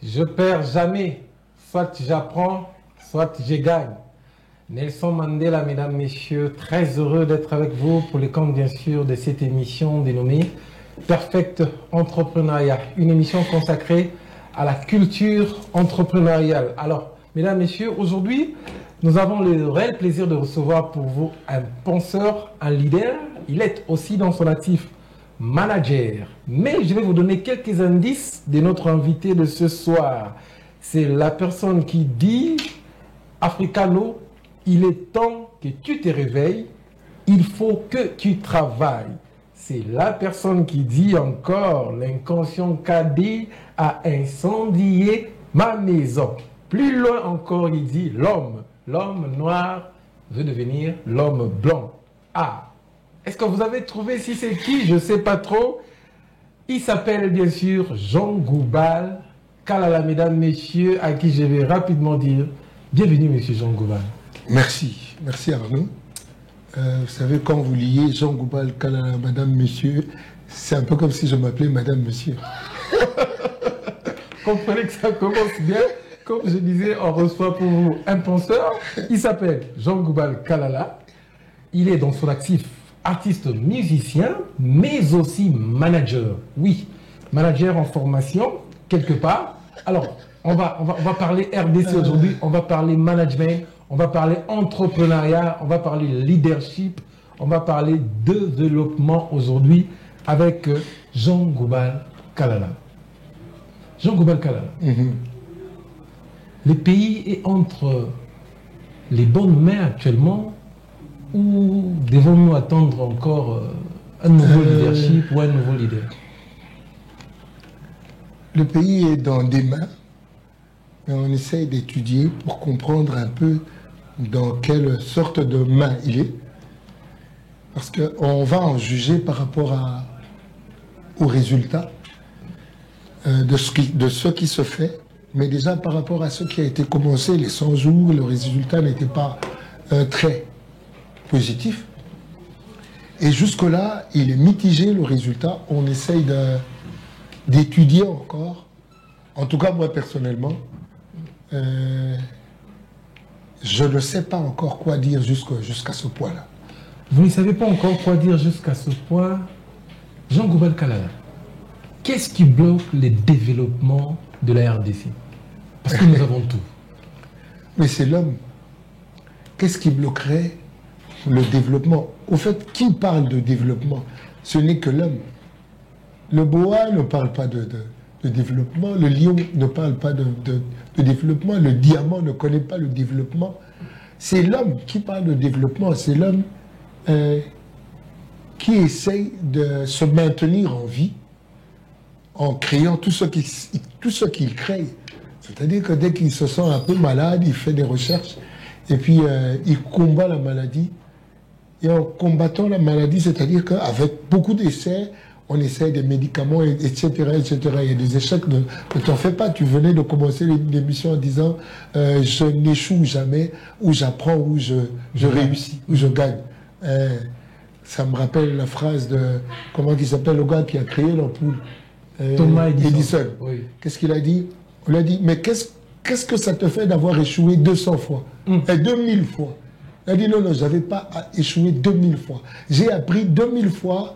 Je perds jamais. Soit j'apprends, soit je gagne. Nelson Mandela, mesdames, messieurs, très heureux d'être avec vous pour le compte, bien sûr, de cette émission dénommée Perfect Entrepreneuriat. Une émission consacrée à la culture entrepreneuriale. Alors, mesdames, messieurs, aujourd'hui, nous avons le réel plaisir de recevoir pour vous un penseur, un leader. Il est aussi dans son actif manager. Mais je vais vous donner quelques indices de notre invité de ce soir. C'est la personne qui dit, Africano, il est temps que tu te réveilles, il faut que tu travailles. C'est la personne qui dit encore, l'inconscient cadet a incendié ma maison. Plus loin encore, il dit, l'homme noir veut devenir l'homme blanc. Ah, est-ce que vous avez trouvé si c'est qui? Je ne sais pas trop. Il s'appelle bien sûr Jean Goubal Kalala, mesdames, messieurs, à qui je vais rapidement dire bienvenue, monsieur Jean Goubal. Merci Arnaud. Vous savez, quand vous liez Jean Goubal Kalala, madame, monsieur, c'est un peu comme si je m'appelais madame, monsieur. Comprenez que ça commence bien. Comme je disais, on reçoit pour vous un penseur. Il s'appelle Jean Goubal Kalala. Il est dans son actif artiste musicien, mais aussi manager. Oui, manager en formation, quelque part. Alors, on va parler RDC aujourd'hui, on va parler management, on va parler entrepreneuriat, on va parler leadership, on va parler développement aujourd'hui avec Jean Goubal Kalala. Jean Goubal Kalala. Le pays est entre les bonnes mains actuellement, ou devons-nous attendre encore un nouveau leadership ou un nouveau leader? Le pays est dans des mains, mais on essaye d'étudier pour comprendre un peu dans quelle sorte de main il est. Parce qu'on va en juger par rapport aux résultats de ce qui se fait. Mais déjà par rapport à ce qui a été commencé, les 100 jours, le résultat n'était pas très positif. Et jusque-là, il est mitigé, le résultat. On essaye d'étudier encore. En tout cas, moi, personnellement, je ne sais pas encore quoi dire jusqu'à ce point-là. Vous ne savez pas encore quoi dire jusqu'à ce point. Jean Goubal Kalala, qu'est-ce qui bloque le développement de la RDC? Parce que nous avons tout. Mais c'est l'homme. Qu'est-ce qui bloquerait le développement? Au fait, qui parle de développement? Ce n'est que l'homme. Le boa ne parle pas de développement, le lion ne parle pas de développement, le diamant ne connaît pas le développement. C'est l'homme qui parle de développement, c'est l'homme qui essaye de se maintenir en vie en créant tout ce qu'il crée. C'est-à-dire que dès qu'il se sent un peu malade, il fait des recherches et puis il combat la maladie. Et en combattant la maladie, c'est-à-dire qu'avec beaucoup d'essais, on essaie des médicaments, etc., etc. Il y a des échecs. Ne t'en fais pas. Tu venais de commencer l'émission en disant je n'échoue jamais, ou j'apprends, ou je réussis, ou je gagne. Ça me rappelle la phrase de, comment il s'appelle, le gars qui a créé l'ampoule, Thomas Edison. Oui. Qu'est-ce qu'il a dit? On lui a dit, mais qu'est-ce que ça te fait d'avoir échoué 200 fois et 2000 fois? Il a dit, non, je n'avais pas échoué 2000 fois. J'ai appris 2000 fois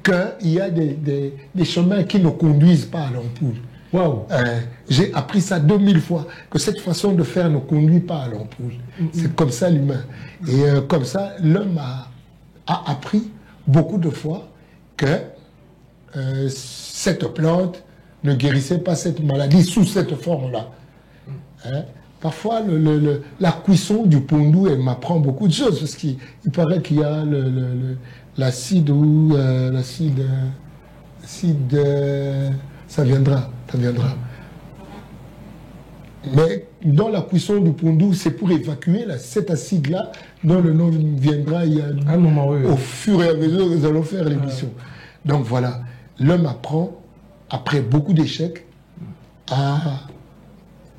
qu'il y a des chemins qui ne conduisent pas à l'ampoule. Wow. J'ai appris ça 2000 fois, que cette façon de faire ne conduit pas à l'ampoule. C'est comme ça l'humain. Et comme ça, l'homme a appris beaucoup de fois que cette plante ne guérissait pas cette maladie sous cette forme-là. Parfois, la cuisson du pondou, elle m'apprend beaucoup de choses, parce qu'il paraît qu'il y a l'acide ou l'acide, ça viendra. Mais dans la cuisson du pondou, c'est pour évacuer cet acide-là, dont le nom viendra un moment, oui. Au fur et à mesure que nous allons faire l'émission. Donc voilà, l'homme apprend, après beaucoup d'échecs, à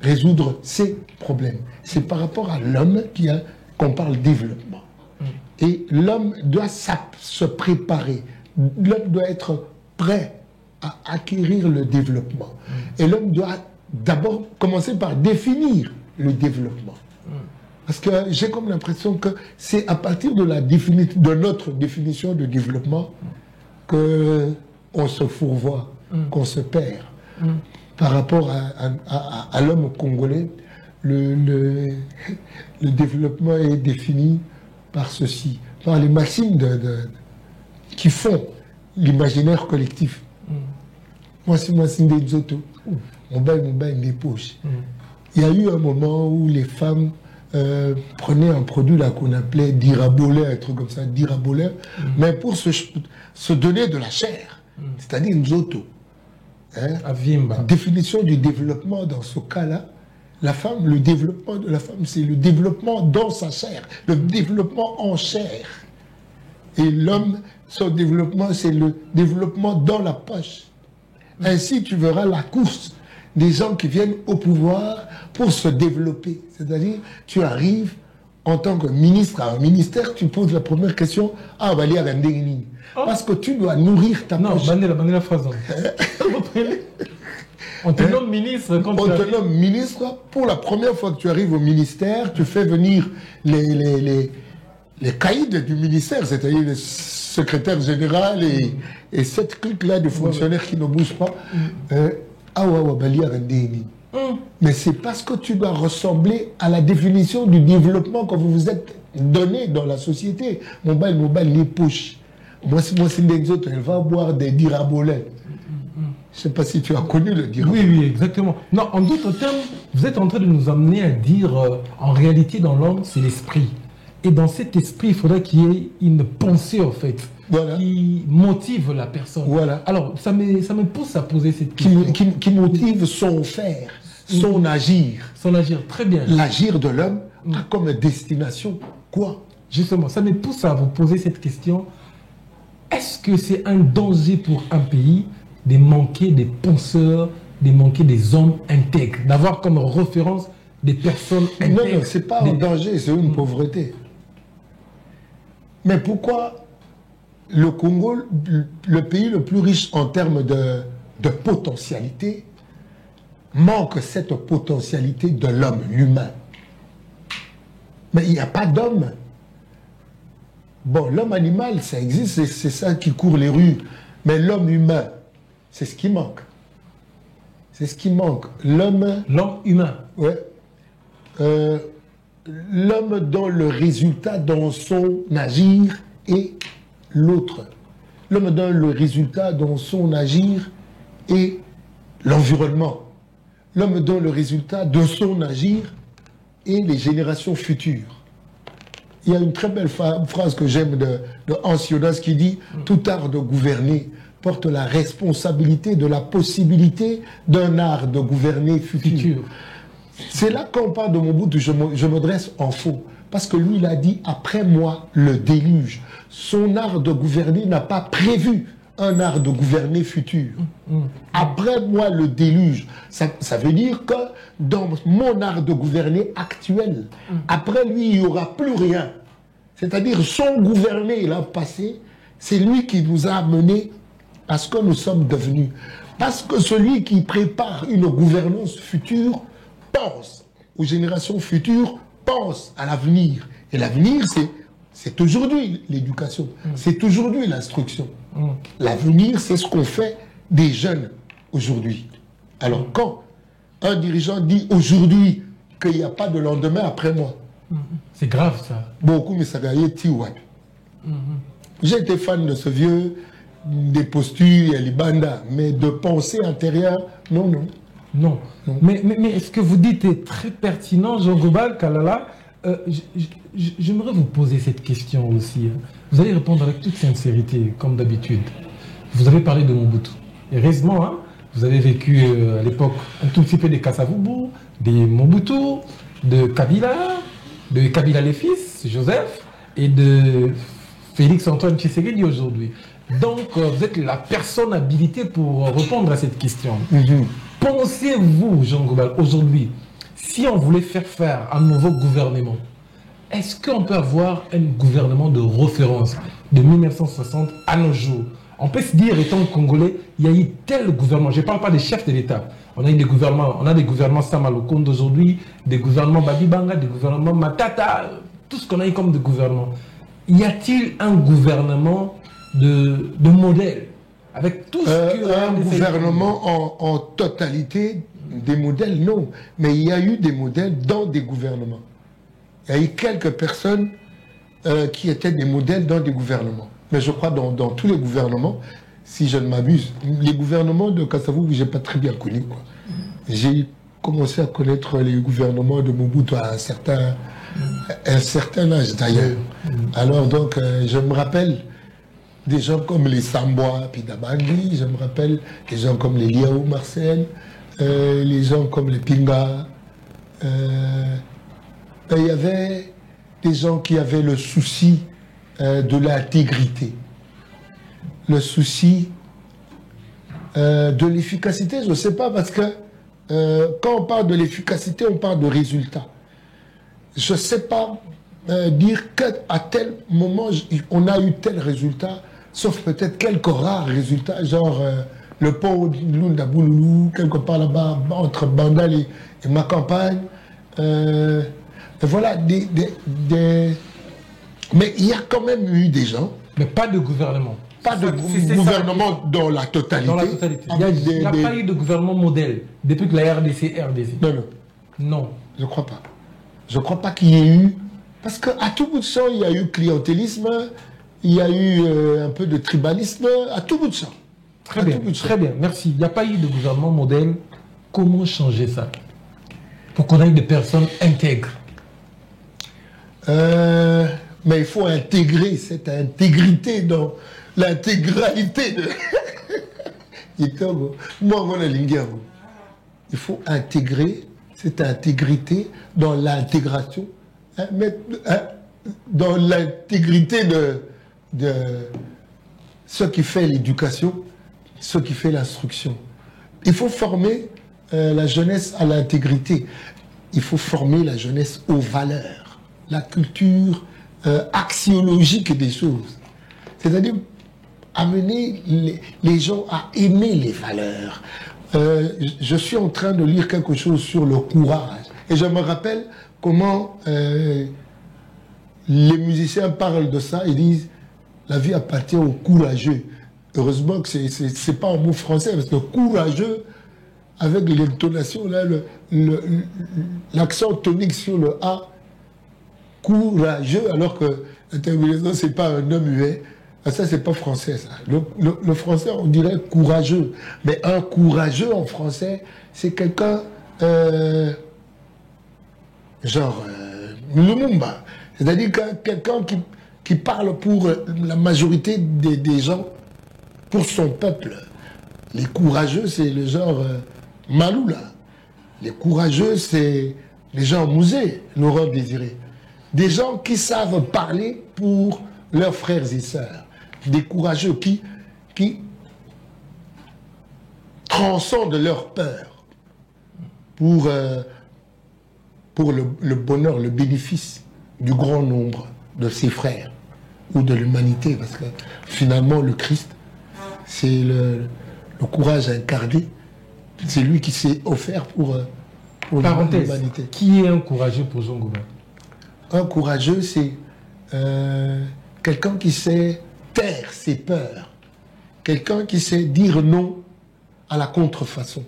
résoudre ses problèmes. C'est par rapport à l'homme qu'on parle développement. Et l'homme doit se préparer. L'homme doit être prêt à acquérir le développement. Et l'homme doit d'abord commencer par définir le développement. Parce que j'ai comme l'impression que c'est à partir de notre définition de développement qu'on se fourvoie, qu'on se perd. Par rapport à l'homme congolais, le développement est défini par ceci, par les maximes qui font l'imaginaire collectif. Moi, c'est Nzoto. Mon bail, mes poches. Il y a eu un moment où les femmes prenaient un produit là qu'on appelait dirabolais, un truc comme ça, dirabolais, mais pour se donner de la chair, c'est-à-dire Nzoto. Hein? Définition du développement dans ce cas-là, le développement de la femme, c'est le développement dans sa chair, le développement en chair. Et l'homme, son développement, c'est le développement dans la poche. Ainsi, tu verras la course des gens qui viennent au pouvoir pour se développer. C'est-à-dire, tu arrives en tant que ministre à un ministère, tu poses la première question, ah, bah, parce que tu dois nourrir ta poche. Non, la phrase. On te nomme ministre quand on te nomme ministre. Pour la première fois que tu arrives au ministère, tu fais venir les caïds du ministère, c'est-à-dire le secrétaire général et cette clique-là de fonctionnaires qui ne bougent pas. Mais c'est parce que tu dois ressembler à la définition du développement que vous vous êtes donné dans la société. Mobile, les poches. Moi, c'est des autres, elle va boire des dirabolais. Je ne sais pas si tu as connu le dirabolais. Oui, exactement. Non, en d'autres termes, vous êtes en train de nous amener à dire, en réalité, dans l'homme, c'est l'esprit. Et dans cet esprit, il faudrait qu'il y ait une pensée, en fait, qui motive la personne. Voilà. Alors, ça me pousse à poser cette question. Qui motive son faire, son agir. Son agir, très bien. L'agir de l'homme a comme destination quoi? Justement, ça me pousse à vous poser cette question. Est-ce que c'est un danger pour un pays de manquer des penseurs, de manquer des hommes intègres, d'avoir comme référence des personnes intègres? Non, ce n'est pas un danger, c'est une pauvreté. Mais pourquoi le Congo, le pays le plus riche en termes de potentialité, manque cette potentialité de l'homme, l'humain? Mais il n'y a pas d'homme. Bon, l'homme animal, ça existe, c'est ça qui court les rues. Mais l'homme humain, c'est ce qui manque. C'est ce qui manque. L'homme humain. Ouais. L'homme dans le résultat, dans son agir, et l'autre. L'homme dans le résultat, dans son agir, et l'environnement. L'homme dans le résultat de son agir, et les générations futures. Il y a une très belle phrase que j'aime de Hans Jonas qui dit « Tout art de gouverner porte la responsabilité de la possibilité d'un art de gouverner futur. » C'est là qu'on parle de Mobutu, je me dresse en faux. Parce que lui, il a dit « Après moi, le déluge ». Son art de gouverner n'a pas prévu un art de gouverner futur. Après moi, le déluge. Ça veut dire que dans mon art de gouverner actuel, après lui, il n'y aura plus rien. C'est-à-dire, son gouverner, là, passé, c'est lui qui nous a amenés à ce que nous sommes devenus. Parce que celui qui prépare une gouvernance future pense aux générations futures, pense à l'avenir. Et l'avenir, c'est aujourd'hui l'éducation, c'est aujourd'hui l'instruction. L'avenir, c'est ce qu'on fait des jeunes aujourd'hui. Alors quand un dirigeant dit aujourd'hui qu'il n'y a pas de lendemain après moi, c'est grave ça. Beaucoup me sagaye tiwa. J'ai été fan de ce vieux, des postures et l'ibanda, mais de pensée intérieure, non. Mais ce que vous dites est très pertinent, Jean Gobal Kalala. J'aimerais vous poser cette question aussi. Vous allez répondre avec toute sincérité, comme d'habitude. Vous avez parlé de Mobutu. Et heureusement, hein, vous avez vécu à l'époque un tout petit peu des Kasavubu, des Mobutu, de Kabila les fils, Joseph, et de Félix-Antoine Tshisekedi aujourd'hui. Donc, vous êtes la personne habilitée pour répondre à cette question. Pensez-vous, Jean Gobal, aujourd'hui, si on voulait faire un nouveau gouvernement, est-ce qu'on peut avoir un gouvernement de référence de 1960 à nos jours? On peut se dire, étant congolais, il y a eu tel gouvernement, je ne parle pas des chefs de l'État, On a eu des gouvernements, on a des gouvernements Samalokonde d'aujourd'hui, des gouvernements Badibanga, des gouvernements Matata, tout ce qu'on a eu comme des gouvernements. Y a-t-il un gouvernement de modèle avec tout ce que... Un gouvernement en totalité des modèles, non. Mais il y a eu des modèles dans des gouvernements. Il y a eu quelques personnes qui étaient des modèles dans des gouvernements. Mais je crois dans tous les gouvernements, si je ne m'abuse, les gouvernements de Kassavou, je n'ai pas très bien connu, quoi. J'ai commencé à connaître les gouvernements de Mobutu à un certain âge d'ailleurs. Alors donc, je me rappelle des gens comme les Samboa Pidabangui, je me rappelle des gens comme les Liao Marcel, les gens comme les Pinga. Il y avait des gens qui avaient le souci de l'intégrité, le souci de l'efficacité, je ne sais pas, parce que quand on parle de l'efficacité, on parle de résultats. Je ne sais pas dire qu'à tel moment, on a eu tel résultat, sauf peut-être quelques rares résultats, genre le pont de Lunda-Bouloulou, quelque part là-bas, entre Bandal et ma campagne. Voilà, mais il y a quand même eu des gens. Mais pas de gouvernement. Pas de gouvernement dans la totalité. Dans la totalité. Il n'y a pas eu de gouvernement modèle depuis que la RDC est RDC. Non, non. Non. Je ne crois pas. Je ne crois pas qu'il y ait eu... Parce qu'à tout bout de champ, il y a eu clientélisme, il y a eu un peu de tribalisme, à tout bout de champ. Très bien, très bien, merci. Il n'y a pas eu de gouvernement modèle. Comment changer ça pour qu'on ait des personnes intègres? Mais il faut intégrer cette intégrité dans l'intégralité de... Il faut intégrer cette intégrité dans l'intégration, dans l'intégrité de ce qui fait l'éducation, ce qui fait l'instruction. Il faut former la jeunesse à l'intégrité. Il faut former la jeunesse aux valeurs, la culture axiologique des choses. C'est-à-dire amener les gens à aimer les valeurs. Je suis en train de lire quelque chose sur le courage. Et je me rappelle comment les musiciens parlent de ça. Ils disent la vie appartient aux courageux. Heureusement que ce n'est pas un mot français, parce que courageux, avec l'intonation, là, l'accent tonique sur le A, courageux, alors que la terminaison, ce n'est pas un homme muet. Ça, c'est pas français, ça. Le français, on dirait courageux. Mais un courageux en français, c'est quelqu'un, genre, Lumumba. C'est-à-dire quelqu'un qui parle pour la majorité des gens, pour son peuple. Les courageux, c'est le genre Maloula. Les courageux, c'est les gens Mouzé, Laurent Désiré. Des gens qui savent parler pour leurs frères et sœurs. Des courageux qui transcendent leur peur pour le bonheur, le bénéfice du grand nombre de ses frères ou de l'humanité. Parce que finalement, le Christ, c'est le courage incarné. C'est lui qui s'est offert pour l'humanité. Qui est un courageux pour Jean Goubin? Un courageux, c'est quelqu'un qui sait taire ses peurs. Quelqu'un qui sait dire non à la contrefaçon.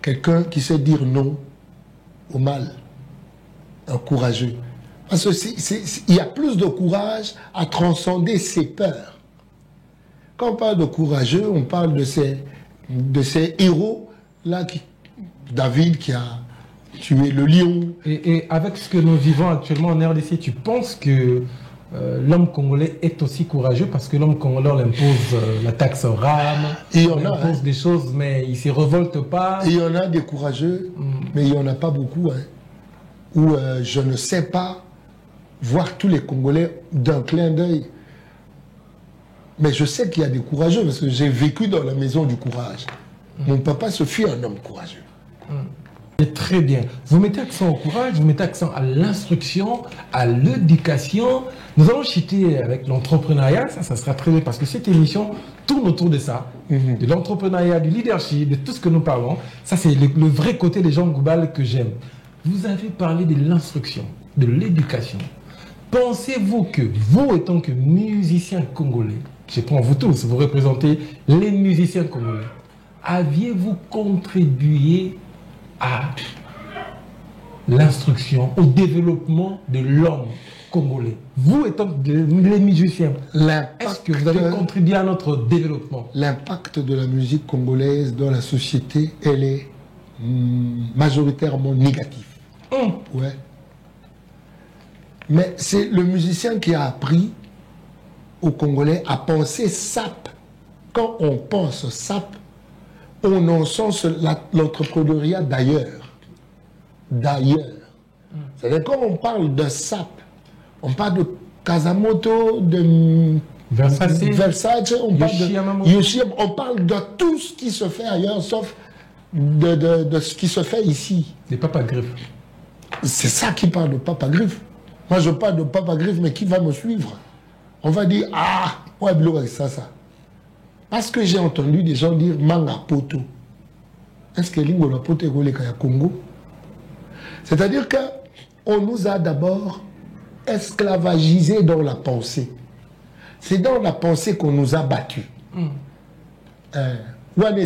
Quelqu'un qui sait dire non au mal. Un courageux. Parce qu'il y a plus de courage à transcender ses peurs. Quand on parle de courageux, on parle de ces héros-là, David qui a tué le lion. Et avec ce que nous vivons actuellement en RDC, tu penses que l'homme congolais est aussi courageux parce que l'homme congolais on impose la taxe rame, on impose des choses, mais il ne se révolte pas. Il y en a des courageux, mais il n'y en a pas beaucoup. Où je ne sais pas voir tous les Congolais d'un clin d'œil. Mais je sais qu'il y a des courageux parce que j'ai vécu dans la maison du courage. Mon papa se fit un homme courageux. C'est très bien. Vous mettez accent au courage, vous mettez accent à l'instruction, à l'éducation. Nous allons chuter avec l'entrepreneuriat, ça sera très bien parce que cette émission tourne autour de ça, de l'entrepreneuriat, du leadership, de tout ce que nous parlons. Ça, c'est le vrai côté des gens Goubal que j'aime. Vous avez parlé de l'instruction, de l'éducation. Pensez-vous que vous, étant que musicien congolais, je prends vous tous, vous représentez les musiciens congolais, aviez-vous contribué à l'instruction, au développement de l'homme congolais? Vous étant les musiciens, est-ce que vous avez contribué à notre développement? L'impact de la musique congolaise dans la société, elle est majoritairement négative. Ouais. Mais c'est le musicien qui a appris aux Congolais à penser SAP. Quand on pense SAP, on encense l'entrepreneuriat d'ailleurs. D'ailleurs. C'est-à-dire quand on parle de SAP, on parle de Kazamoto, de Versace, on parle de Yoshiyama, on parle de tout ce qui se fait ailleurs, sauf de ce qui se fait ici. Des Papa Griff. C'est ça qui parle de Papa Griff. Moi, je parle de Papa Griff, mais qui va me suivre? On va dire, ah, ouais, ça. Parce que j'ai entendu des gens dire Manga Poto. Est-ce que Lingo la Poto est au Congo? C'est-à-dire qu'on nous a d'abord esclavagisés dans la pensée. C'est dans la pensée qu'on nous a battus. Comme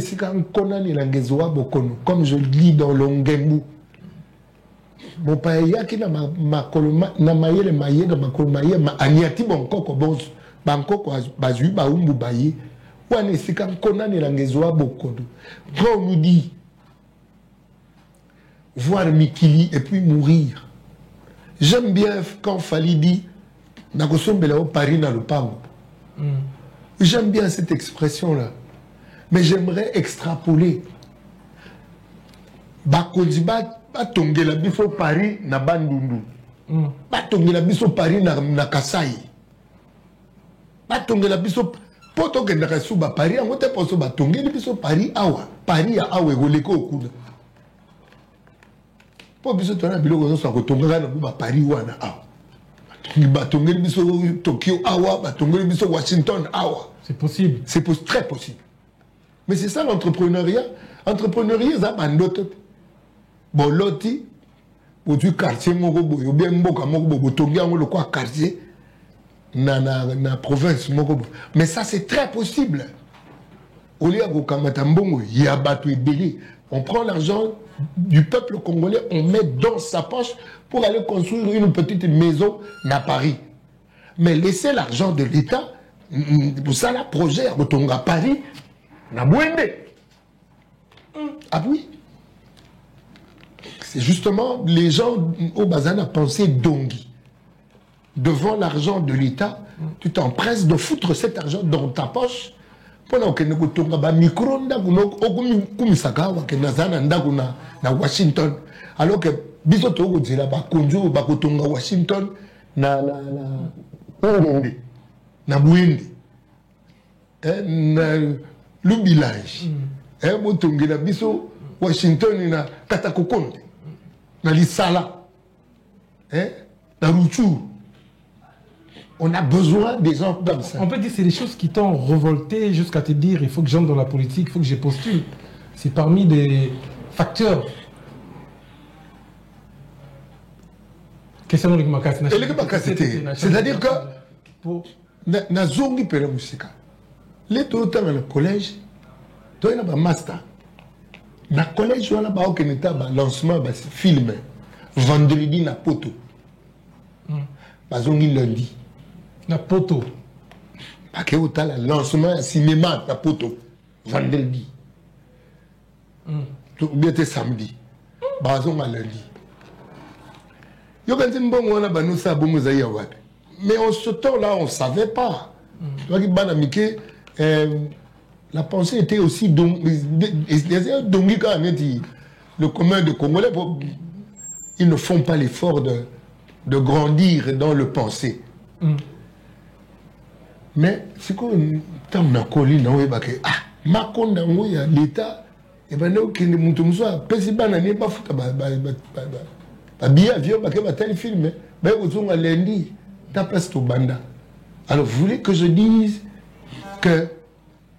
je le dis dans l'Ongembu. Mon père qui n'a na mayele maye na makolo maye ma aniati bonkoko bonzo bankoko bazui baumbu baye wana esika konane la ngezoa bokodo. Quand on nous dit voir Mikili et puis mourir, j'aime bien quand Fali dit nakosombela au Paris na lupango. J'aime bien cette expression là, mais j'aimerais extrapoler Bakodiba batongela biso Paris na Bandundu. Batongela biso Paris na Kasai. Batongela biso poto ke na suba Paris angote poso batongela biso Paris awa. Paris ya awe goleko okuda. Po biso tona biloko so kotonga na ba Paris wana awa. Batongela biso Tokyo awa, batongela biso Washington awa. C'est possible. C'est très possible. Mais c'est ça l'entrepreneuriat. Entrepreneuriat ça bandote. Bon, loti, pour du quartier, ou bien mboka moko, tongi ango le quoi quartier, na province moko. Mais ça c'est très possible. Au lieu de Kamatambo, il y a battu belé. On prend l'argent du peuple congolais, on met dans sa poche pour aller construire une petite maison à Paris. Mais laisser l'argent de l'État, pour ça, le projet à Paris, na Bouende. Ah oui. C'est justement les gens au Bazan à penser Dongi. Devant l'argent de l'État, tu t'empresses de foutre cet argent dans ta poche pendant que nous avons micro na Washington. Alors que bisoto dira bakonjo bakotonga Washington na Bouende. Na Lubilage. Motongela biso Washington na Katakokonde. Na Lisala, na Ruchou. On a besoin des gens comme ça. On peut dire que c'est des choses qui t'ont revolté jusqu'à te dire il faut que j'entre dans la politique, il faut que je postule. C'est parmi des facteurs. C'est-à-dire que na zongi pela musika. Les autant dans le collège, toi il y a un master. Na collège wana ba okeneta ba lancement ba film vendredi na poto. Bazongi lundi na poto. Ba ke otala lancement cinéma na poto vendredi. Tout bien samedi. Bazonga lundi. Yo kanti mbongo wana ba no sa bongo za ya wapi. Mais en ce temps-là, on savait pas. Toi qui bana mike la pensée était aussi donc le commun de Congolais, ils ne font pas l'effort de grandir dans le pensée. Mais c'est comme tant na colline l'État Et ben nous qui nous sommes président n'est pas foutu bien vieux parce que tel film mais vous ont lundi ta place au banda. Alors vous voulez que je dise que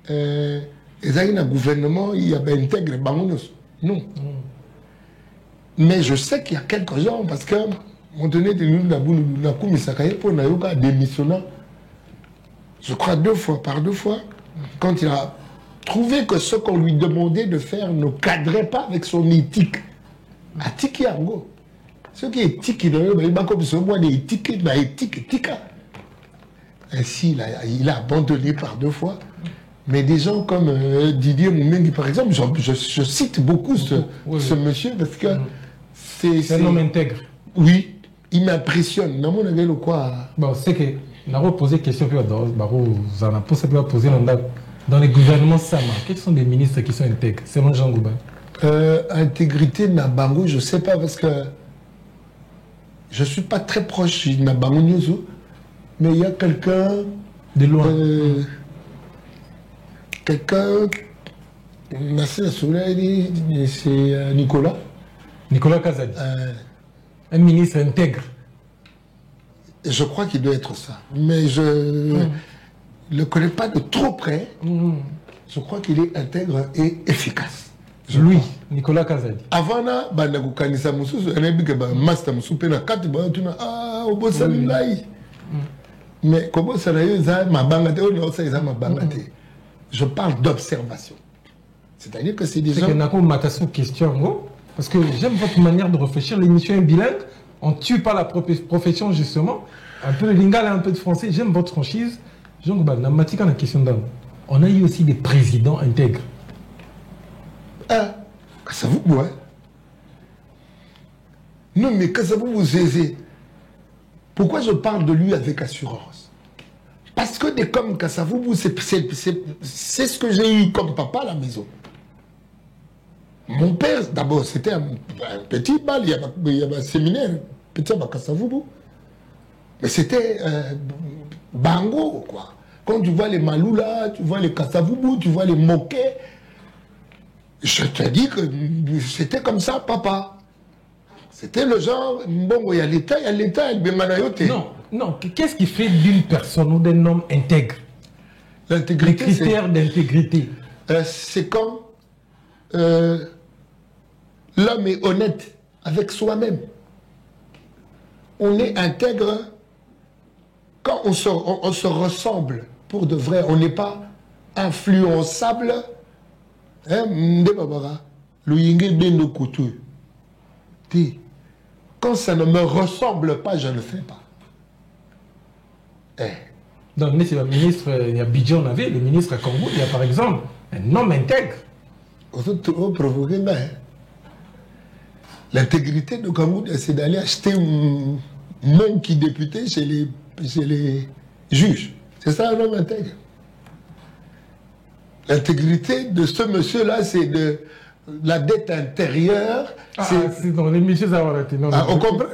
il y a un gouvernement il y a intègre Bangonos? Non. Mais je sais qu'il y a quelques gens parce que on tenait de nous la commissaire pour Nayoka démissionnant. Je crois deux fois quand il a trouvé que ce qu'on lui demandait de faire ne cadrait pas avec son éthique. Atiki Yango. Ce qui est éthique, il a comme ce mois d'éthique, éthique. Ainsi, il a abandonné par deux fois. Mais des gens comme Didier Moumengi, par exemple, je cite beaucoup ce monsieur parce que c'est un homme intègre. Oui, il m'impressionne. Non, mon avis, le quoi. Bon, c'est que nous avons posé question, vous en avez posé dans les gouvernements Sama. Quels sont les ministres qui sont intègres, selon Jean Gouba? Intégrité Nabango, je ne sais pas parce que je ne suis pas très proche de Nabango Nyuzu, mais il y a quelqu'un de loin. Quelqu'un, c'est Nicolas. Nicolas Kazadi. Un ministre intègre. Je crois qu'il doit être ça. Mais je ne le connais pas de trop près. Je crois qu'il est intègre et efficace. Lui, Nicolas Kazadi. Avant, Bandakou Kanisa Moussou, un ami qui a master Moussou, Pena 4, au beau salut. Mais comment ça n'a eu ma bangate, je parle d'observation. C'est-à-dire que c'est des gens. C'est que Nako Matassou question, parce que j'aime votre manière de réfléchir. L'émission est bilingue. On ne tue pas la profession, justement. Un peu de lingala, un peu de français. J'aime votre franchise. Jean Goubal, dans la question d'homme, on a eu aussi des présidents intègres. Kassavoubou, hein? Non, mais Kassavoubou, c'est. Pourquoi je parle de lui avec assurance? Parce que des comme Kassavoubou, c'est ce que j'ai eu comme papa à la maison. Mon père, d'abord, c'était un petit bal, il y avait un séminaire, petit à Kassavoubou. Mais c'était Bango, quoi. Quand tu vois les Maloula, tu vois les Kassavoubou, tu vois les Moquets, je te dis que c'était comme ça, papa. C'était le genre, bon, il y a l'État, il y a Manayote. Non, qu'est-ce qui fait d'une personne ou d'un homme intègre? L'intégrité. Les critères d'intégrité. C'est quand l'homme est honnête avec soi-même. On est intègre quand on se ressemble pour de vrai. On n'est pas influençable. Quand ça ne me ressemble pas, je ne le fais pas. Donc, le ministre, il y a Bidjon, le ministre à Congo, il y a par exemple un homme intègre. L'intégrité de Congo, c'est d'aller acheter même qui député chez les juges. C'est ça un homme intègre. L'intégrité de ce monsieur-là, c'est de la dette intérieure. C'est dans les messieurs à arrêter. On comprend.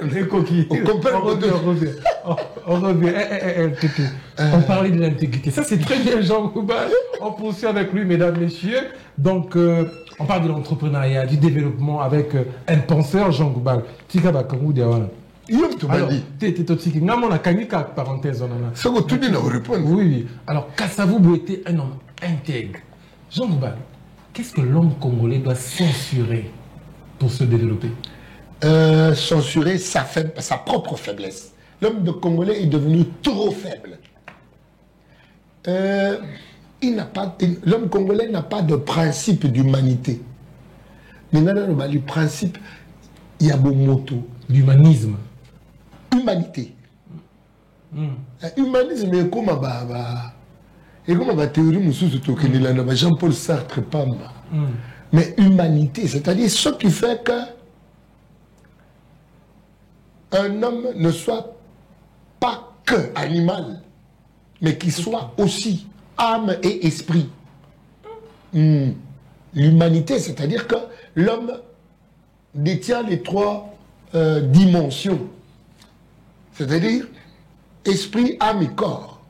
On revient. On parlait de l'intégrité. Ça, c'est très bien, Jean Goubal. On poursuit avec lui, mesdames, messieurs. Donc, on parle de l'entrepreneuriat, du développement avec un penseur, Jean Goubal. Tika Bakamou Diawana. Alors, on a gagné quelques parenthèses. Ça va tout bien répondre. Oui. Alors, Kassavoubou était un homme intègre. Jean Goubal, qu'est-ce que l'homme congolais doit censurer pour se développer? Censurer sa propre faiblesse. L'homme de Congolais est devenu trop faible. L'homme congolais n'a pas de principe d'humanité. Mais le principe, il y a moto. L'humanisme. Humanité. Humanisme est comme la théorie de Jean-Paul Sartre, Pamba. Mais humanité, c'est-à-dire ce qui fait qu'un homme ne soit pas que animal, mais qu'il soit aussi âme et esprit. L'humanité, c'est-à-dire que l'homme détient les trois dimensions, c'est-à-dire esprit, âme et corps.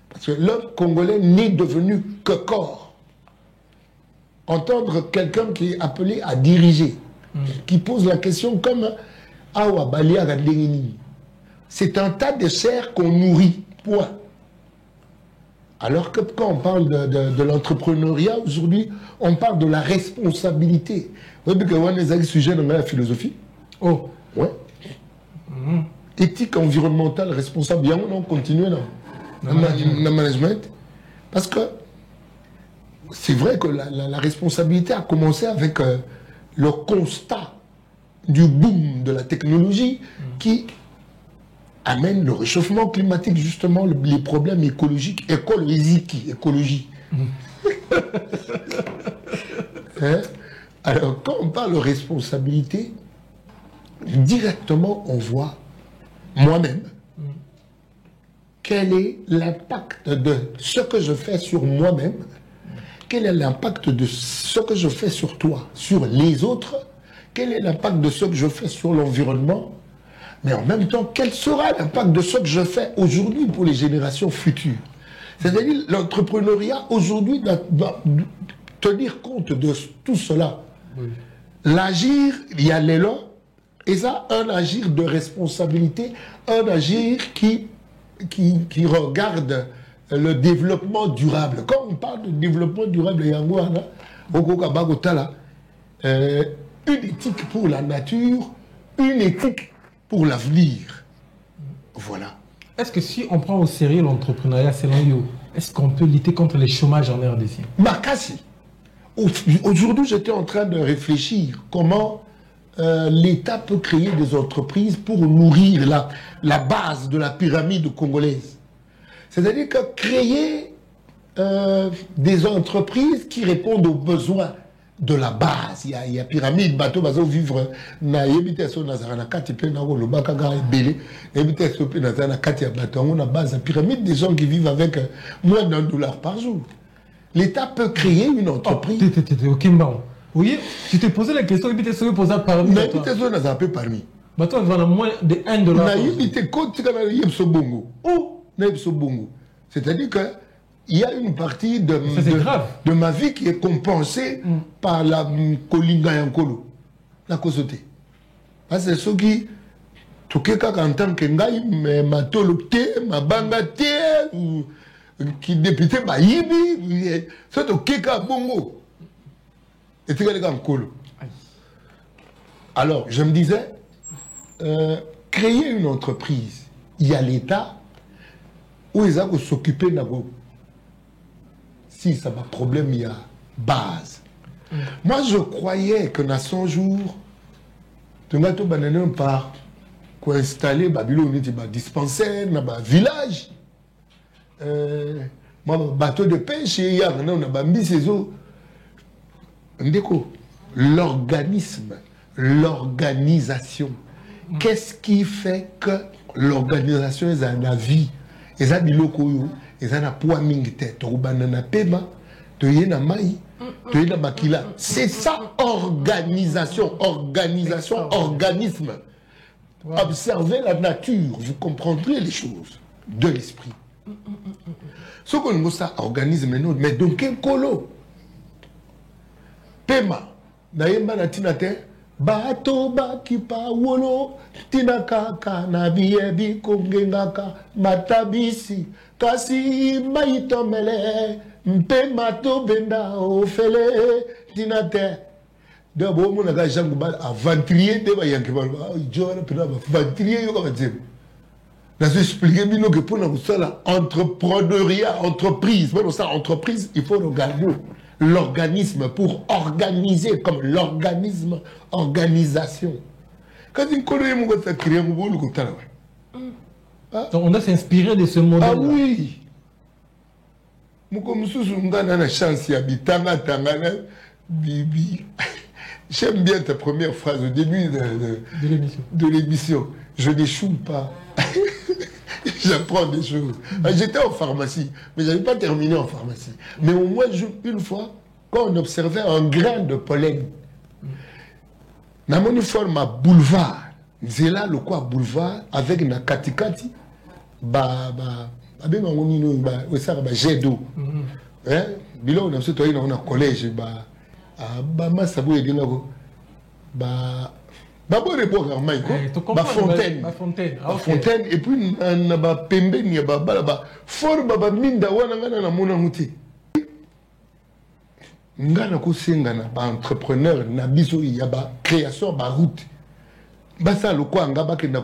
Parce que l'homme congolais n'est devenu que corps. entendre quelqu'un qui est appelé à diriger, qui pose la question comme Awa Balia Gadengini. C'est un tas de chair qu'on nourrit, point. Alors que quand on parle de l'entrepreneuriat, aujourd'hui, on parle de la responsabilité. Vous voyez que on a des sujets dans la philosophie. Oh. Ouais. Éthique environnementale responsable. On continue dans le management. Parce que c'est vrai que la responsabilité a commencé avec le constat du boom de la technologie qui amène le réchauffement climatique, justement, les problèmes écologiques, écologie. Hein? Alors, quand on parle de responsabilité, directement, on voit moi-même quel est l'impact de ce que je fais sur moi-même, quel est l'impact de ce que je fais sur toi, sur les autres, quel est l'impact de ce que je fais sur l'environnement, mais en même temps, quel sera l'impact de ce que je fais aujourd'hui pour les générations futures. C'est-à-dire, l'entrepreneuriat aujourd'hui doit tenir compte de tout cela. Oui. L'agir, il y a l'élan, et ça, un agir de responsabilité, un agir qui regarde le développement durable. Quand on parle de développement durable, une éthique pour la nature, une éthique pour l'avenir. Voilà. Est-ce que si on prend au sérieux l'entrepreneuriat, selon vous, est-ce qu'on peut lutter contre le chômage en RDC? Makasi. Aujourd'hui, j'étais en train de réfléchir comment l'État peut créer des entreprises pour nourrir la base de la pyramide congolaise. C'est-à-dire que créer des entreprises qui répondent aux besoins de la base. Il y a pyramide, bateau, bateau vivre, na yebiteso nazarana kati pe na le bakaga belé, yebiteso pe nazarana kati bateau, on a base pyramide des gens qui vivent avec moins d'$1 par jour. L'État peut créer une entreprise. Ok, bon. Oui, tu t'es posé la question, yebiteso posé parmi. Na yebiteso nazarana pe parmi. Bateau vend moins de $1. Na yebite koti kana yebso bongo. Oh, na yebso bongo. C'est-à-dire que il y a une partie de ma vie qui est compensée par la kolinga yankolo, la kosote. Parce que ceux qui, tout en tant que ngai, ma tolopte, ma bangate, qui député ma yibi, c'est au keka bongo. Et tu regardes kolo. Alors, je me disais, créer une entreprise, il y a l'État, où ils ont s'occuper de si ça m'a problème, il y a base. Moi, je croyais que dans 100 jours, tu vas tout bananer par quoi installer Babylone, un dispensaire, un village, un bateau de pêche, il y a un eaux. L'organisme, l'organisation. Qu'est-ce qui fait que l'organisation est un vie? Et ça, c'est ça, organisation, organisme. Wow. Observez la nature, vous comprendrez les choses de l'esprit. Ce qu'on a ça, organisme, mais donc quel colo? Pema, naïma na tinate. Bato bakipa wolo tinakaka na biebi kongengaka matabisi kasi maitomele mpe mato benda ofele tinate de bo mo naga jangu ba aventurier de ba yanke ba jora pena ba aventurier yo ka bazem na se expliquer bino que pour na sala entrepreneuriat entreprise bon ça entreprise il faut regarder l'organisme pour organiser comme l'organisme organisation. Quand on connaît mon côté créer mon boulot comme ça. On doit s'inspirer de ce modèle. Ah oui. Mon comme sous on a la chance habitanga tangana bibi. J'aime bien ta première phrase au début de l'émission. Je n'échoue pas. J'apprends des choses. J'étais en pharmacie, mais je n'avais pas terminé en pharmacie. Mais au moins, une fois, quand on observait un grain de pollen, dans mon uniforme à boulevard, c'est là le quoi boulevard, avec une katikati, jet d'eau. Bilo, on a un collège, Bama Sabou et Dinago. D'abord, les bois Fontaine. Fontaine, et puis, Naba Pembe, Niaba, Fort Baba Minda, Wanangana, na Monamouti. Ngana Kosengana, entrepreneur, Nabiso, Yaba, création, route. Basa, le quoi, Ngaba, qui n'a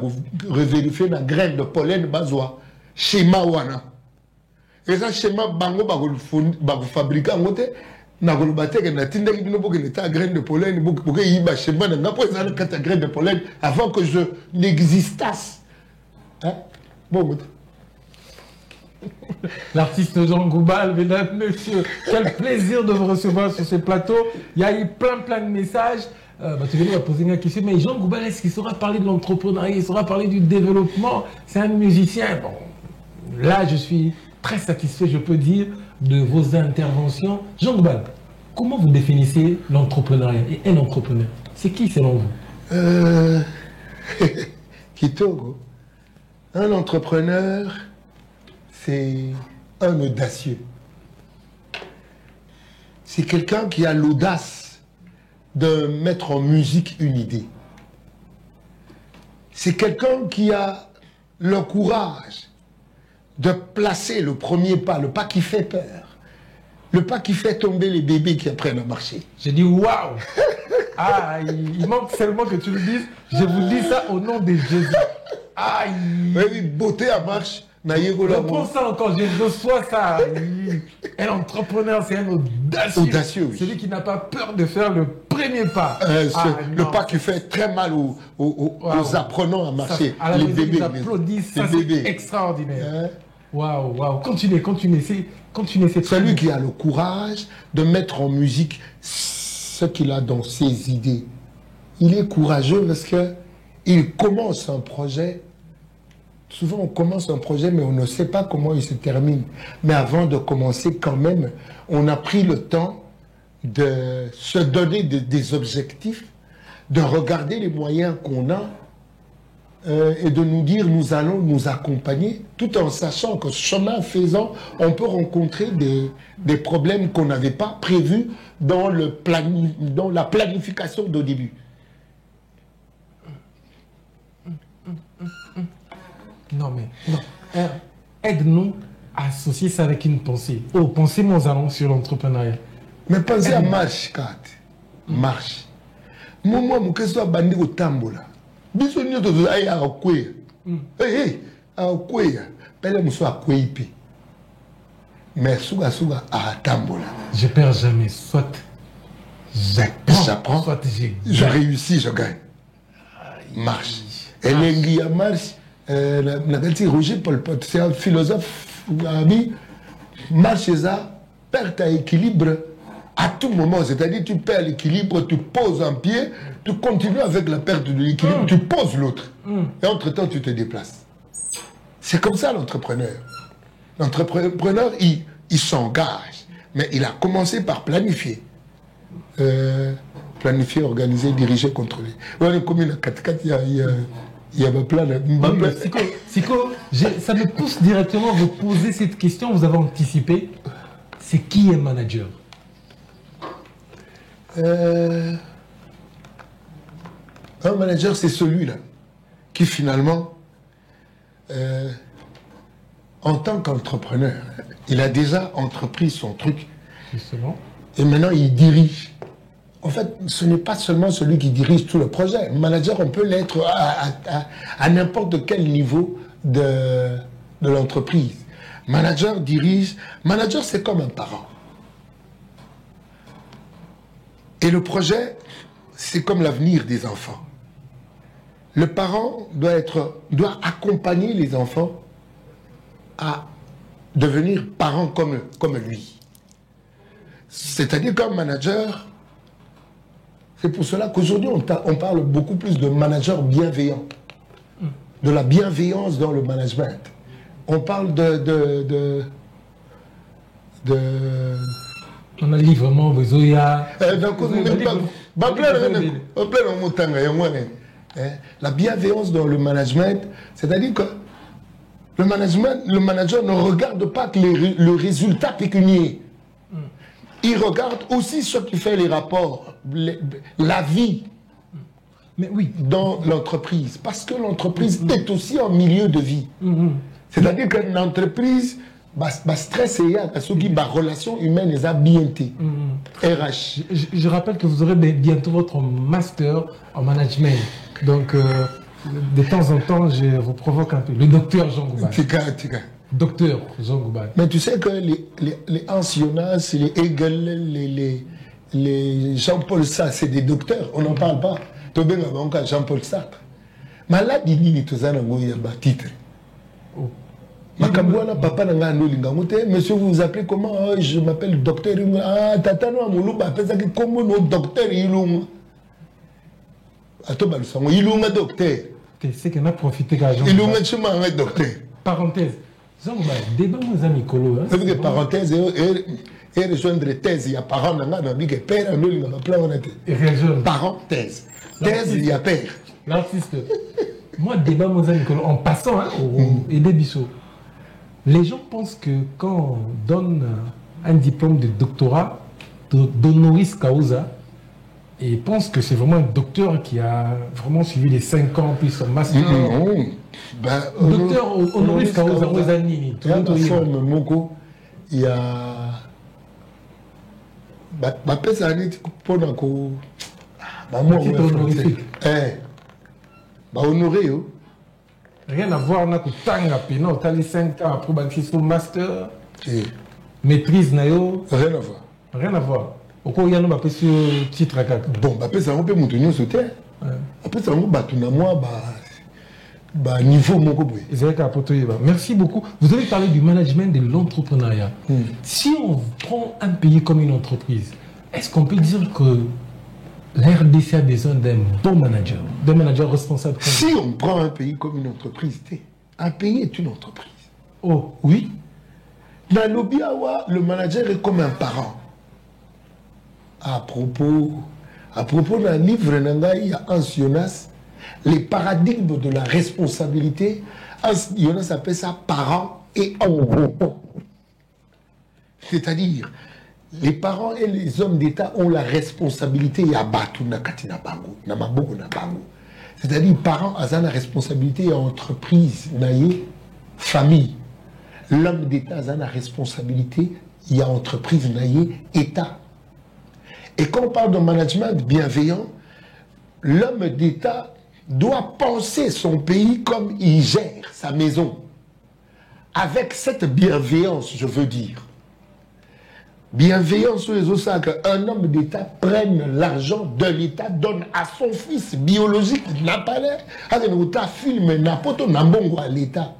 revérifié la graine de pollen, Bazoa, schéma Wana. Et ça, schéma, Bango, Bago fabriqué en côté. Nagolobate que natinda qui bino boke neta graine de pollen boke yiba chema na po ezana kata graine de pollen avant que je n'existasse. Hein? Bon. L'artiste Jean Goubal, mesdames, messieurs, quel plaisir de vous recevoir sur ce plateau. Il y a eu plein de messages. Tu viens de poser une question, mais Jean Goubal, est-ce qu'il saura parler de l'entrepreneuriat, il saura parler du développement? C'est un musicien. Bon, là, je suis très satisfait, je peux dire, de vos interventions. Jean Goubal, comment vous définissez l'entrepreneuriat et un entrepreneur? C'est qui selon vous? Kitogo. Un entrepreneur, c'est un audacieux. C'est quelqu'un qui a l'audace de mettre en musique une idée. C'est quelqu'un qui a le courage de placer le premier pas, le pas qui fait peur, le pas qui fait tomber les bébés qui apprennent à marcher. J'ai dit waouh. Ah, il manque seulement que tu le dises. Je vous dis ça au nom de Jésus. Aïe. Oui, beauté à marche. Je pense ça encore, je reçois ça. Un entrepreneur, c'est un audacieux. Audacieux, oui. Celui qui n'a pas peur de faire le premier pas. Le pas qui fait très mal aux apprenants à marcher. Ça, à la les bébés. Ils applaudissent, ça c'est extraordinaire. Waouh, waouh. Continuez. C'est celui qui a le courage de mettre en musique ce qu'il a dans ses idées. Il est courageux parce qu'il commence un projet. Souvent, on commence un projet, mais on ne sait pas comment il se termine. Mais avant de commencer, quand même, on a pris le temps de se donner des objectifs, de regarder les moyens qu'on a et de nous dire nous allons nous accompagner, tout en sachant que chemin faisant, on peut rencontrer des problèmes qu'on n'avait pas prévus dans la planification d'au début. Non, aide-nous à associer ça avec une pensée. Oh, pensez nous allons sur l'entrepreneuriat. Mais pensez à marche, Kat. Marche. Moi, je suis bandit au tambola. Biso nyo to ayi a kwe. A kwe. Pele muso a kwe ipi. Mais suga a tambola. Je perds jamais, soit j'apprends, soit je réussis, je gagne. Marche. Elengi a marche. Roger Paul Pot, c'est un philosophe ami. Marche ça, perd ta équilibre à tout moment. C'est-à-dire, tu perds l'équilibre, tu poses un pied, tu continues avec la perte de l'équilibre, tu poses l'autre. Et entre-temps, tu te déplaces. C'est comme ça l'entrepreneur. L'entrepreneur, il s'engage, mais il a commencé par planifier. Planifier, organiser, diriger, contrôler. Ouais, comme il y a 4-4, il y a plein de... Siko, ça me pousse directement à vous poser cette question. Vous avez anticipé. C'est qui est manager? Un manager, c'est celui-là qui finalement, en tant qu'entrepreneur, il a déjà entrepris son truc. Justement. Et maintenant, il dirige. En fait, ce n'est pas seulement celui qui dirige tout le projet. Manager, on peut l'être à n'importe quel niveau de l'entreprise. Manager dirige. Manager, c'est comme un parent. Et le projet, c'est comme l'avenir des enfants. Le parent doit accompagner les enfants à devenir parents comme lui. C'est-à-dire qu'un manager... C'est pour cela qu'aujourd'hui, on parle beaucoup plus de manager bienveillant, de la bienveillance dans le management. On parle On a le livrement, la bienveillance dans le management, c'est-à-dire que le manager ne regarde pas que le résultat pécunier. il regarde aussi ce qui fait les rapports, la vie. Mais oui. Dans l'entreprise. Parce que l'entreprise est aussi un milieu de vie. C'est-à-dire qu'une entreprise, stress et la relation humaine est bien RH. Je rappelle que vous aurez bientôt votre master en management. Donc, de temps en temps, je vous provoque un peu. Le docteur Jean Goubal. Docteur Jean Goubal. Mais tu sais que les anciennas, les Hegel, les Jean-Paul Sartre, c'est des docteurs. On n'en parle pas. Jean-Paul Sartre. Maladie ni tozana ngoya ba titre. Makambwana papa nanga nolinga ngote monsieur vous vous appelez comment? Je m'appelle docteur Ilunga. Ah tata no amuluba apesa ki comme no docteur Ilunga. Atoba lusango Ilunga docteur. C'est qu'on a profité quand Jean Ilunga chuma un docteur. Parenthèse. Jean Goubal, débat nos amis colo. C'est que parenthèse et rejoindre thèse il y a parents nanga na bige père nolinga ba plan on était. Et rejoindre parenthèse. Thèse, il y a père. L'artiste. Moi, débat, mon ami, en passant au Aidé Bissot, les gens pensent que quand on donne un diplôme de doctorat, d'honoris causa, et pensent que c'est vraiment un docteur qui a vraiment suivi les 5 ans, puis son master. Docteur honoris causa, il y a. Honoré. Rien à voir avec le tanga, non, tu as les 5 ans après le master, maîtrise, nayo. Rien à voir. Rien à voir. Au cours, il y a un titre à caca. Bon, après ça, on peut monter sur terre. Après ça, on va tout niveau Merci beaucoup. Vous avez parlé du management de l'entrepreneuriat. Si on prend un pays comme une entreprise, est-ce qu'on peut dire que la RDC a besoin d'un bon manager responsable? Si on prend un pays comme une entreprise, un pays est une entreprise. Oh, oui. Dans l'Obiawa, le manager est comme un parent. À propos d'un livre, il y a un Jonas, les paradigmes de la responsabilité. Jonas appelle ça parent et enfant. C'est-à-dire, les parents et les hommes d'État ont la responsabilité à battre c'est-à-dire parents ont la responsabilité à entreprise, famille. L'homme d'État a la responsabilité à entreprise, État. Et quand on parle de management bienveillant, l'homme d'État doit penser son pays comme il gère sa maison. Avec cette bienveillance, je veux dire. Bienveillance sur les autres, qu'un homme d'État prenne l'argent de l'État, donne à son fils biologique, n'a pas l'air, à l'État.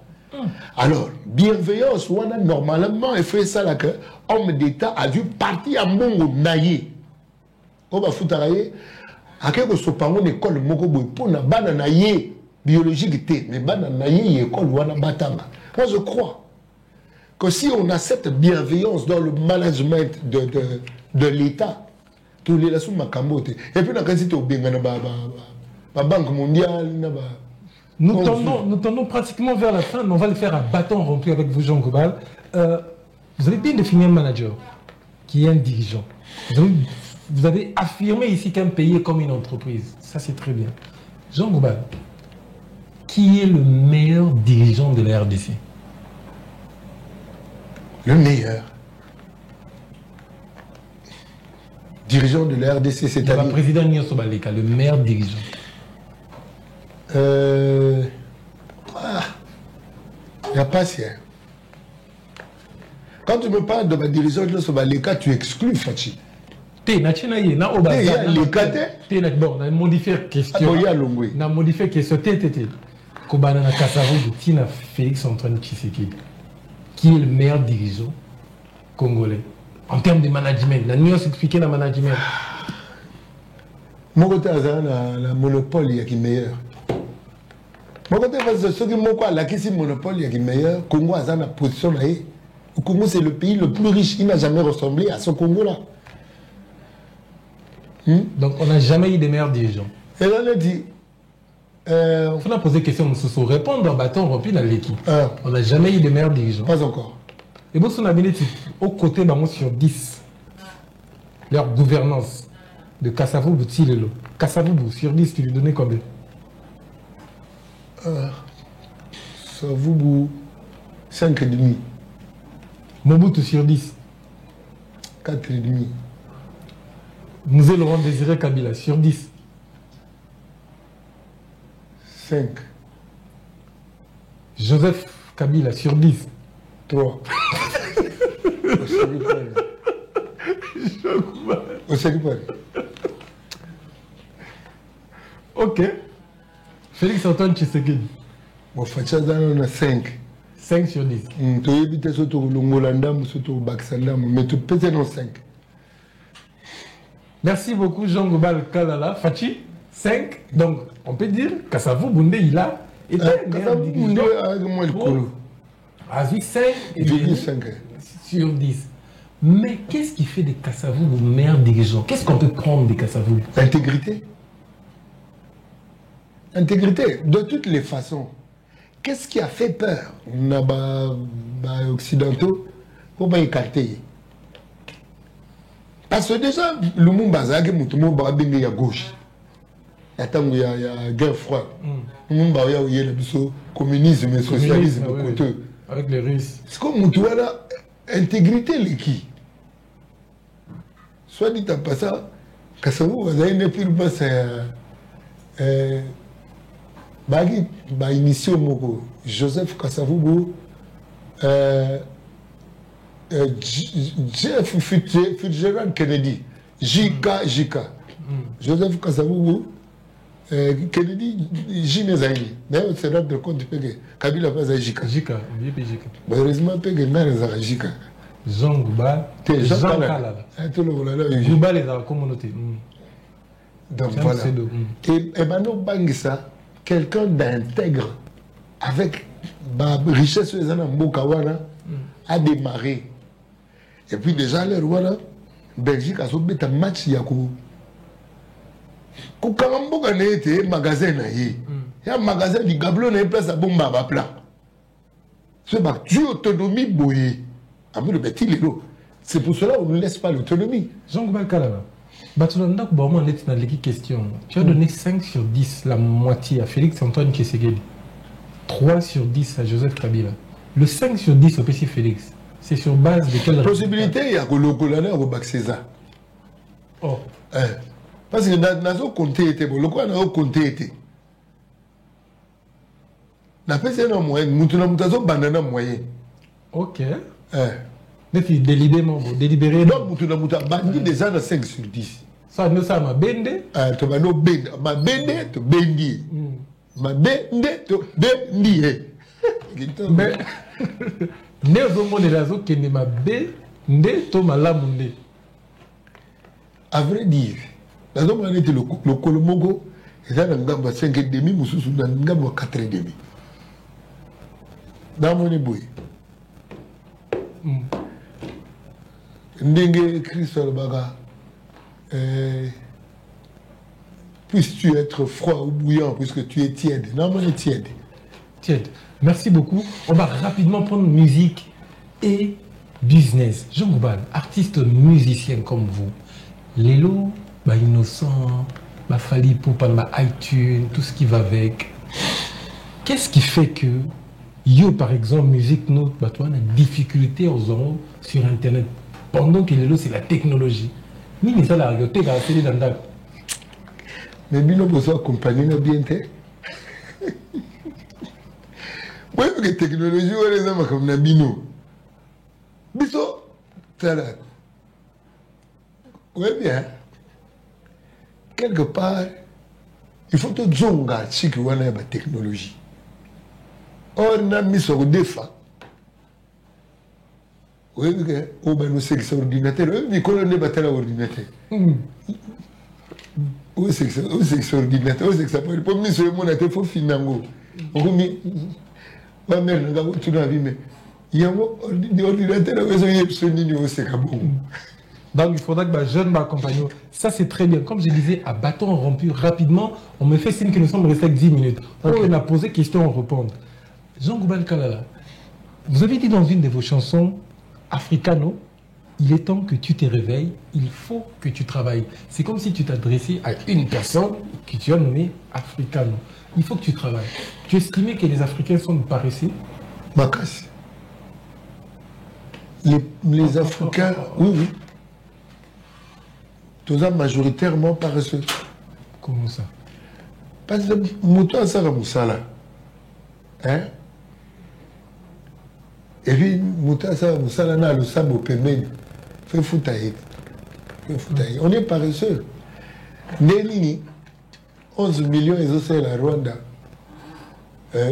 Alors, bienveillance, normalement, il fait ça là que l'homme d'État a dû partir à Mongo naïe. On va foutre à à quelque chose par une école pour na banana biologique té, mais banana école wana batama. Moi je crois que si on a cette bienveillance dans le management de l'État, tous les laissons ma camote. Et puis on a quasi au benga na banque mondiale na ba. Nous tendons pratiquement vers la fin, mais on va le faire à bâton rompu avec vous, Jean Goubal. Vous avez bien défini un manager qui est un dirigeant. Vous avez affirmé ici qu'un pays est comme une entreprise. Ça, c'est très bien. Jean Goubal, qui est le meilleur dirigeant de la RDC? Le meilleur dirigeant de la RDC, c'est-à-dire... Le président Nyoso Baleka, le meilleur dirigeant. Il n'y a pas si. Quand tu me parles de ma dirigeant de Nyoso Baleka, tu exclus Fachi. On a modifié la question. On a modifié la question. Kobana na Kassavo de Tina Félix Antoine Tshisekedi, qui est le meilleur dirigeant congolais en termes de management. La nuance expliquée dans le management. Mon côté, le monopole il est meilleur. Mon côté, ceux qui m'ont quoi, le monopole il est meilleur. Congo a une position là. Le Congo c'est le pays le plus riche. Il n'a jamais ressemblé à ce Congo-là. Donc on n'a jamais eu de meilleurs dirigeants. Et là, on a dit. Il faut poser question, nous se répondre en bâton rempli dans l'équipe. On n'a jamais eu de meilleurs dirigeants. Pas encore. Et bon, si on a mis aux côtés sur 10, leur gouvernance de Kasavubu Tsilelo. Kasavubu, sur 10, tu lui donnais combien? Kasavubu, 5,5. Mobutu sur 10. 4,5. Mouzé Laurent Désiré Kabila sur 10. 5. Joseph Kabila sur 10. 3. Ok. Félix Antoine Tshisekedi. Bon, Fatshazan, on a 5. 5 sur 10. Tu évites surtout le Ngolandam, surtout le Baksandam, mais tu peux être dans 5. Merci beaucoup, Jean Goubal Kalala. Fachi, 5. Donc, on peut dire Kassavou Boundé, il a été Kassavou Boundé a moins le colo. Vas-y, 5 et 5 sur 10. Mais qu'est-ce qui fait des Kassavou le meilleur dirigeant? Qu'est-ce qu'on peut prendre des Kassavou? Intégrité. Intégrité, de toutes les façons. Qu'est-ce qui a fait peur? On a occidentaux pour pas écarter. Parce que déjà, le monde bazar, il y a gauche. Il y a guerre froide. Le monde bazar, il y a le communisme et socialisme. Avec les Russes. C'est comme tu vois là, intégrité l'équipe. Soit dit à pas ça, Kassavou, vous avez une pure base. Initié Moko, Joseph Kasavubu, Jeff Fitzgerald Kennedy, JK. Joseph Kasavubu, Kennedy, J. Nezangi. D'ailleurs, c'est là de compte que Kabila pas JK. JK. Heureusement, Pégé n'a pas JK. Jean Gouba, Jean Kalala. Gouba les a communauté. Donc voilà. Et Mano Bangissa, quelqu'un d'intègre, avec la richesse de Mbokawana, a démarré. Et puis déjà, le roi, Belgique a sauvé un match. Quand Mboka n'a été magasin, il y a un magasin du Gablon, il y a une place à bombe à plat. C'est ma autonomie boyée. C'est pour cela qu'on ne laisse pas l'autonomie. Jean-Goubal Kalala. Question. Tu as donné 5 sur 10, la moitié à Félix Antoine Tshisekedi. 3 sur 10 à Joseph Kabila. Le 5 sur 10 au PC Félix, c'est sur base de quelle possibilité? Il y a que le colonel au bac César. Oh. Parce que dans le comté était bon, le colonel au comté était. La personne est en moyenne, nous avons banana moyen. Ok. Mais tu délibéré. Donc, nous avons banni déjà dans 5 sur 10. Ça, nous sommes à Bende. Tu vas nous bende. Ma bende, tu bendi. Ma bende, tu bendi. Mais, nous avons des raisons qui ne m'a bende, tu m'as lamunde. À vrai dire, nous avons été le Kolomogo, et ça, nous avons 5,5, nous avons 4,5. Dans mon ébouille. Ndenge Christophe Baga, puisses-tu être froid ou bouillant puisque tu es tiède? Non, on est tiède. Tiède. Merci beaucoup. On va rapidement prendre musique et business. Jean Goubal, artiste musicien comme vous. Lélo, Innocent, Fali Poupa, iTunes, tout ce qui va avec. Qu'est-ce qui fait que yo, par exemple, musique, nous, on a une difficulté aux euros sur Internet. Pendant que Lélo, c'est la technologie. Mais ça, la réalité, c'est dans le. Mais Bino, vous accompagnez bien. Oui, parce que la technologie, on les a comme Nabino. Biso, ça là. Oui, bien. Quelque part, il faut que Zonga, si tu as la technologie. Or, on a mis sur des fins. Oui, on a c'est que ordinateur. Oui, mais quand on est battu à l'ordinateur. Oui, c'est que ordinateur. Oui, c'est que ça peut être. Mais sur mon téléphone, finalement. Ma mère, tu n'as vu, mais il y a un ordinateur, c'est bon. Donc, il faudra que les jeunes m'accompagnent. Ça, c'est très bien. Comme je disais, à bâton rompu, rapidement, on me fait signe que nous sommes restés avec 10 minutes. Okay. On a posé question, on répond. Jean Goubal Kalala, vous avez dit dans une de vos chansons, Africano, il est temps que tu te réveilles, il faut que tu travailles. C'est comme si tu t'adressais à une personne que tu as nommée Africano. Il faut que tu travailles. Tu estimais que les Africains sont paresseux? Makassi. Les Africains, oui. Tous majoritairement paresseux. Comment ça? Parce que Mouton Sara Moussala. Hein? Et puis, Mouton Sara Moussala n'a le sable au paiement. Fait foutaïe. On est paresseux. Nélini, 11 millions, ils ont fait la Rwanda.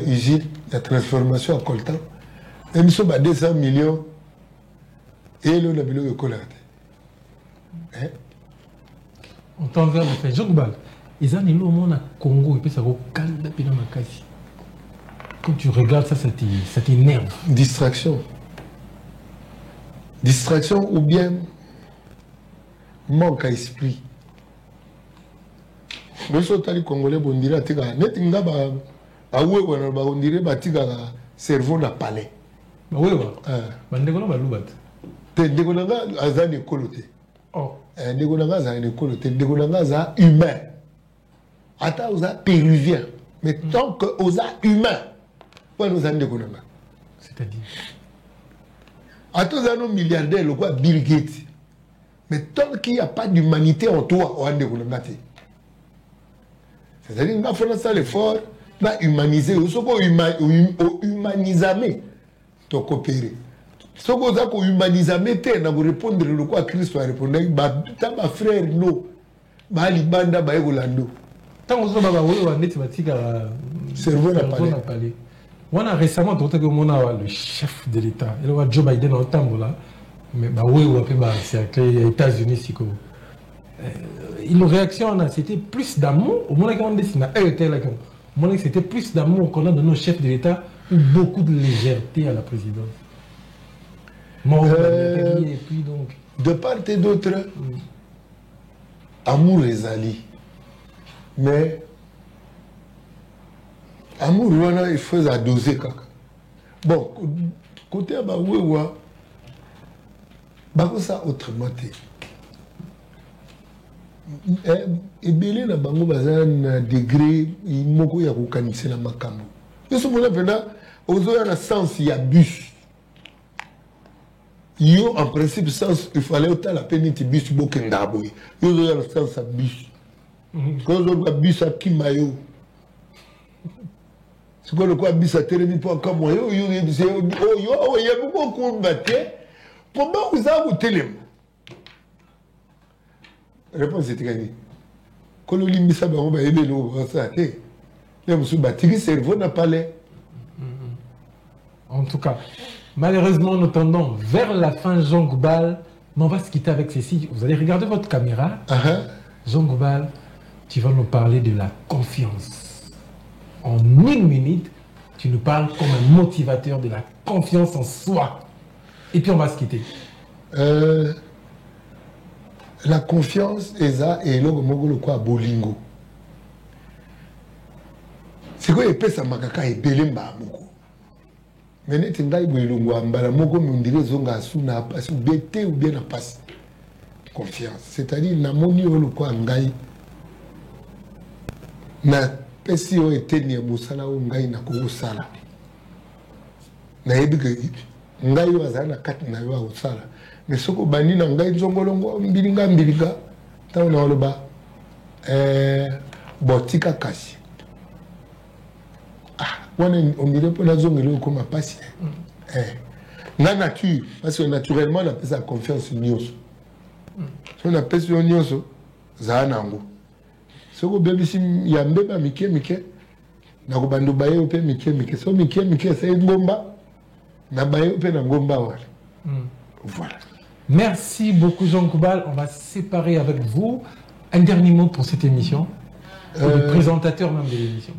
Usine, la transformation à Coltan. Et nous sommes à 200 millions. Et là, on a mis le colère. Hein? On t'enverra le fait. Jean Bal, ils ont au monde à Congo et puis ça va au Canada puis dans ma case. Quand tu regardes ça, ça t'énerve. Distraction. Distraction ou bien manque à esprit. Nous sommes les Congolais, on dirait que on dirait que le cerveau n'a pas l'air. Oui, oui. Ndegonanga azani ekolote. Oh. Ndegonanga azani ekolote. Ndegonanga za humain. Ata oza péruvien. Mais tant que oza humain, quoi nous en ndegonanga. C'est-à-dire. Ata oza nos milliardaires, le quoi Bill Gates. Mais tant qu'il n'y a pas d'humanité en toi, on ndegonanga te. C'est-à-dire qu'on a fait ça l'effort, on a humanisé, on a humanisé, on a coopéré. Ce qu'on a humanisé, on a répondre le quoi Christ a répondu, ma frère, non, ma libanda, ma Yolando. Tant que on a cerveau n'a pas parlé. On a récemment entendu que le chef de l'État, il y a Joe Biden en temps là, mais c'est les États-Unis. Une réaction, c'était plus d'amour. Au moins, c'était plus d'amour qu'on a de nos chefs de l'État ou beaucoup de légèreté à la présidence. Et puis donc. De part et d'autre, amour est ali. Mais amour, il faut doser. Bon, côté Abaouewa, ça autrement. Ebele na bango baza na degré moko ya kokanisa na makambo. Yoso mona pena ozoya na sens ya bus. Yo en principe sens il fallait autant la peine ti bus bokenda boy. Yo ozoya na sens ya bus. Quand on a bus à Kimayo. C'est quoi le quoi bus à Télémi pour comme moi yo yo y a beaucoup de bataille. Comment vous avez télé? Réponse est gagnée. Quand on lit ça, on va aider ça. Le cerveau n'a pas l'air. En tout cas, malheureusement, nous tendons vers la fin, Jean Goubal. Mais on va se quitter avec ceci. Vous allez regarder votre caméra. Jean Goubal, tu vas nous parler de la confiance. En 1 minute, tu nous parles comme un motivateur de la confiance en soi. Et puis on va se quitter. La confiance est le bolingo. C'est quoi épée ça makaka et belemba moko. Mais net ngai bolingo ambala moko mundire zonga suna passe ou bete ou bien na passe. Confiance, c'est-à-dire na moni le quoi ngai na pesi o eteni musala o ngai na ko sala. Na yebi ngai o azana kati na yo o sala. Mais ce que bani na ngai nzongolongo mbilinga taw na loba botika kasi on dirait pour la zone comme passer la nature parce que naturellement on appelle ça confiance nyoso on appelle ça nyoso za nango ce que bébé si yambe ba mike na ko bando baye ope mike so mike c'est ngomba na baye ope na ngomba wala voilà. Merci beaucoup Jean Goubal. On va se séparer avec vous. Un dernier mot pour cette émission. Le présentateur même de l'émission.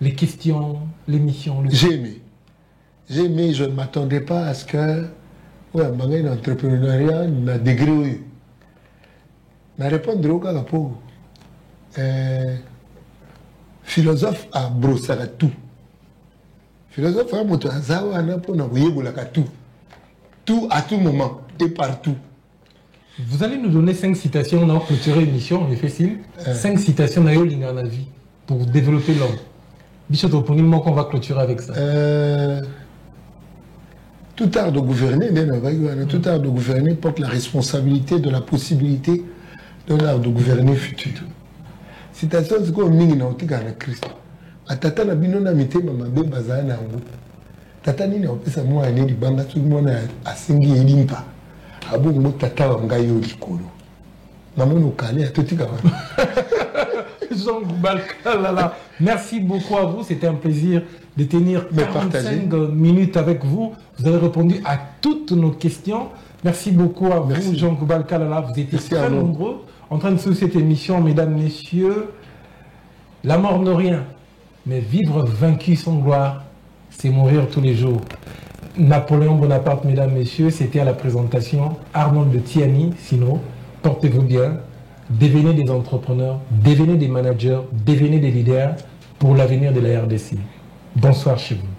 Les questions, l'émission. J'ai aimé. Je ne m'attendais pas à ce que un entrepreneuriat n'a degré. Na répondre au cas pour philosophe à brosser tout. Philosophe à moto azawa na pour na tout. Tout à tout moment et partout. Vous allez nous donner 5 citations, on a clôturé l'émission, on est facile. 5 citations d'Ayo Linganavi pour développer l'homme. Bichot Oponimo qu'on va clôturer avec ça. Tout art de gouverner, tout art de gouverner porte la responsabilité de la possibilité d'un art de gouverner futur. Citation, c'est comme Mingi Nautica na Christ. Atata na bino na mite mama be bazana na ngo. Tata nini opesa mwa ane libanga tout le monde a singi elimpa. Abu ngo tata wa ngayo likolo. Maman nous calait à tout Merci beaucoup à vous, c'était un plaisir de tenir 45 minutes avec vous. Vous avez répondu à toutes nos questions. Merci beaucoup à vous, Jean Goubal Kalala. Vous étiez très nombreux en train de suivre cette émission, mesdames, messieurs. La mort n'a rien, mais vivre vaincu sans gloire, c'est mourir tous les jours. Napoléon Bonaparte, mesdames, messieurs, c'était à la présentation. Arnold de Tiani, sinon, portez-vous bien. Devenez des entrepreneurs, devenez des managers, devenez des leaders pour l'avenir de la RDC. Bonsoir chez vous.